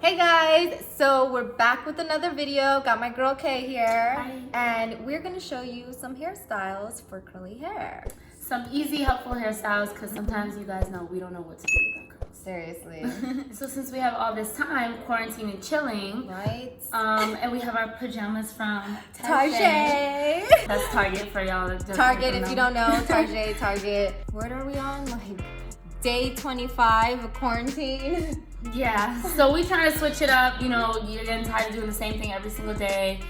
Hey guys, so we're back with another video. Got my girl Kay here. Hi. And we're gonna show you some hairstyles for curly hair. Some easy, helpful hairstyles, because sometimes you guys know we don't know what to do with our curls. Seriously. So since we have all this time, quarantine and chilling, Right? and we have our pajamas from Target. That's Target for y'all that don't Target, know. if you don't know, Target. What are we on? Like day 25 of quarantine. Yeah, so we trying to switch it up. You know, you're getting tired of doing the same thing every single day.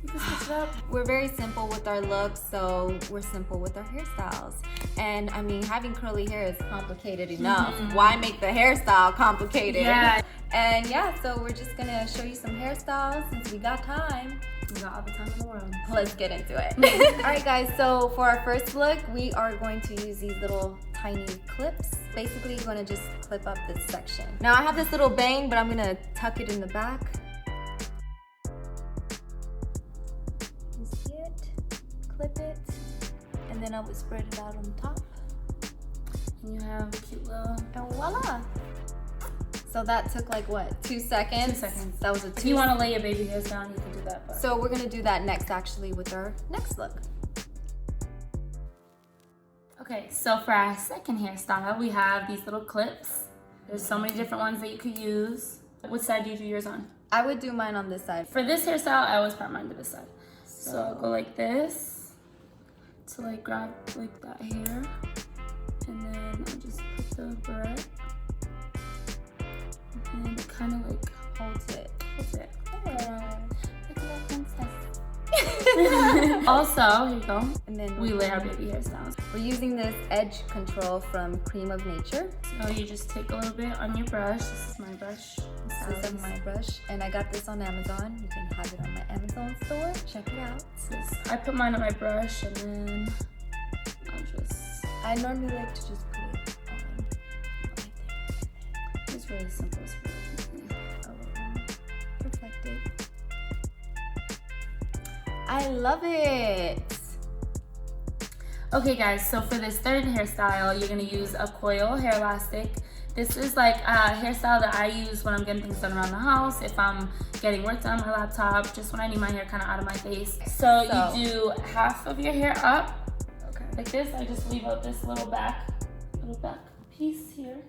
You can switch it up. We're very simple with our looks, so we're simple with our hairstyles. And I mean, having curly hair is complicated enough. Why make the hairstyle complicated? Yeah. And yeah, so we're just gonna show you some hairstyles since we got time. We got all the time in the world. Let's get into it. All right guys, so for our first look, we are going to use these little tiny clips. Basically, you're gonna just clip up this section. Now I have this little bang, but I'm gonna tuck it in the back. You see it? Clip it. And then I would spread it out on top. And you have a cute little... And voila! So that took like what, 2 seconds? 2 seconds. That was a If you want to lay your baby hairs down, you can do that. But... So we're gonna do that next actually with our next look. Okay, so for our second hairstyle, we have these little clips. There's so many different ones that you could use. What side do you do yours on? I would do mine on this side. For this hairstyle, I always part mine to this side. So I'll go like this to like grab like that hair. And then I'll just put the barrette. And it kind of like Holds it. holds it. Like a little princess. Also, here you go. And then We lay our baby hairs down. we're using this edge control from Cream of Nature. So you just take a little bit on your brush. This is my brush. This is my brush, and I got this on Amazon. You can have it on my Amazon store. Check it out. I put mine on my brush and then I'll just... I normally like to just put it on right there. It's really simple. It's really easy. Perfected. I love it. Okay guys, so for this third hairstyle, you're gonna use a coil hair elastic. This is like a hairstyle that I use when I'm getting things done around the house, if I'm getting work done on my laptop, just when I need my hair kind of out of my face. So you do half of your hair up, like this. I just leave out this little back piece here.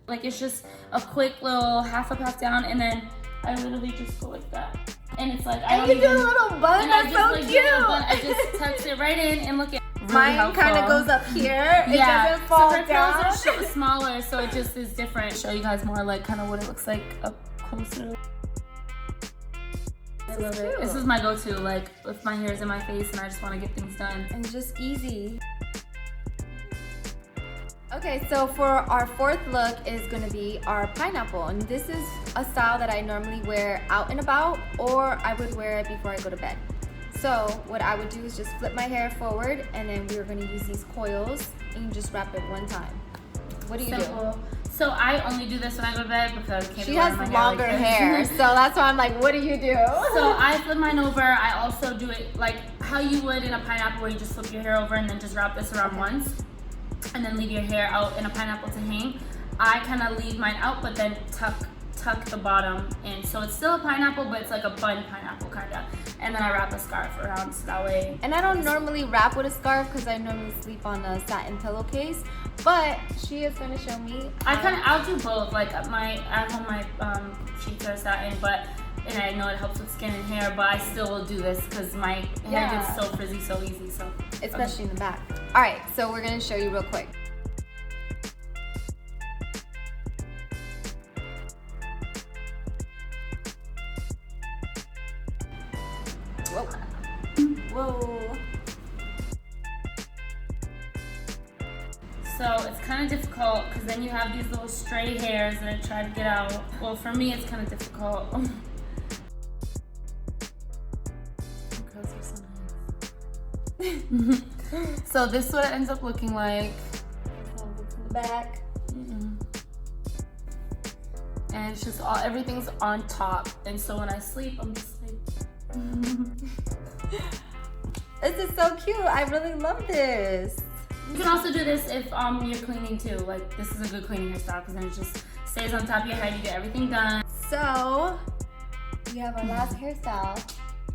Like it's just a quick little half up, half down, and then I literally just go like that. And it's like, I don't you even... do a little bun, that's so cute. I just tucks it right in and look at really Mine kind of goes up here. It doesn't fall so her down. curls are smaller, so it just is different. Show you guys more like kind of what it looks like up closer. I love it. This is my go-to, like if my hair is in my face and I just want to get things done. And just easy. Okay, so for our fourth look is gonna be our pineapple. And this is a style that I normally wear out and about, or I would wear it before I go to bed. So what I would do is just flip my hair forward, and then we're gonna use these coils, and you just wrap it one time. What do you do? So I only do this when I go to bed because I can't She be has wearing my longer hair, like hair, so that's why I'm like, what do you do? So I flip mine over. I also do it like how you would in a pineapple, where you just flip your hair over and then just wrap this around once, and then leave your hair out in a pineapple to hang. I kind of leave mine out, but then tuck the bottom in. So it's still a pineapple, but it's like a bun pineapple kind of. And then I wrap a scarf around so that way. And I don't normally wrap with a scarf because I normally sleep on a satin pillowcase. But she is gonna show me. I'll do both. Like at home my sheets are satin, and I know it helps with skin and hair, but I still will do this because my hair gets so frizzy so easy. So especially in the back. All right, so we're gonna show you real quick. Whoa. So it's kind of difficult because then you have these little stray hairs and I try to get out. Well, for me, it's kind of difficult. Curls are so nice. So this is what it ends up looking like. So it's in the back. And it's just everything's on top. And so when I sleep, I'm just like... This is so cute. I really love this. You can also do this if you're cleaning too. Like this is a good cleaning hairstyle because then it just stays on top of your head. You get everything done. So we have our last hairstyle.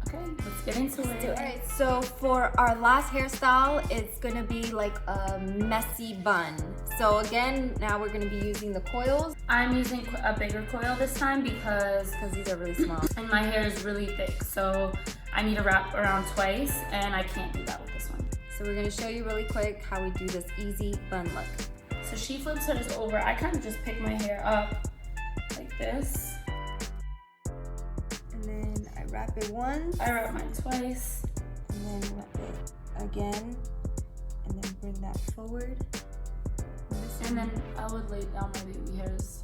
Okay, let's get into it. Alright, so for our last hairstyle, it's gonna be like a messy bun. So again, now we're gonna be using the coils. I'm using a bigger coil this time because these are really small. and my hair is really thick, so I need to wrap around twice, and I can't do that with this one. So we're gonna show you really quick how we do this easy bun look. So she flips hers over. I kind of just pick my hair up like this. And then I wrap it once. I wrap mine twice. And then wrap it again. And then bring that forward. And then I would lay down my baby hairs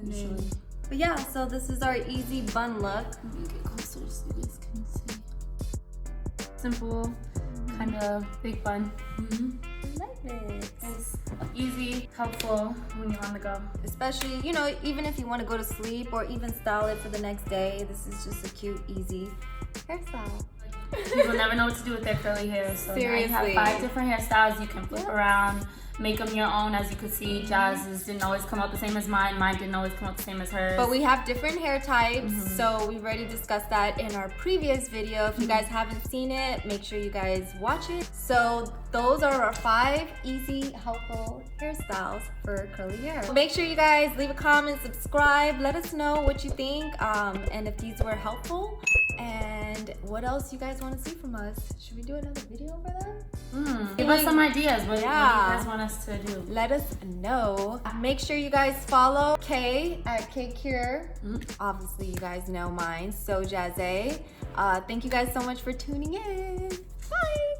usually. But yeah, so this is our easy bun look. Let me get closer so you guys can see. Simple, kind of big bun. I like it. It's easy, helpful when you're on the go. Especially, you know, even if you want to go to sleep or even style it for the next day, this is just a cute, easy hairstyle. People never know what to do with their curly hair. So Seriously. now you have 5 different hairstyles you can flip around, make them your own. As you could see, Jazz's didn't always come out the same as mine. Mine didn't always come out the same as hers. But we have different hair types, so we've already discussed that in our previous video. If you guys haven't seen it, make sure you guys watch it. So those are our 5 easy, helpful hairstyles for curly hair. Make sure you guys leave a comment, subscribe, let us know what you think, and if these were helpful. And what else you guys want to see from us? Should we do another video for them? Give us some ideas. What do you guys want us to do? Let us know. Make sure you guys follow Kay at KCure. Obviously, you guys know mine. SoJazzaye. Thank you guys so much for tuning in. Bye.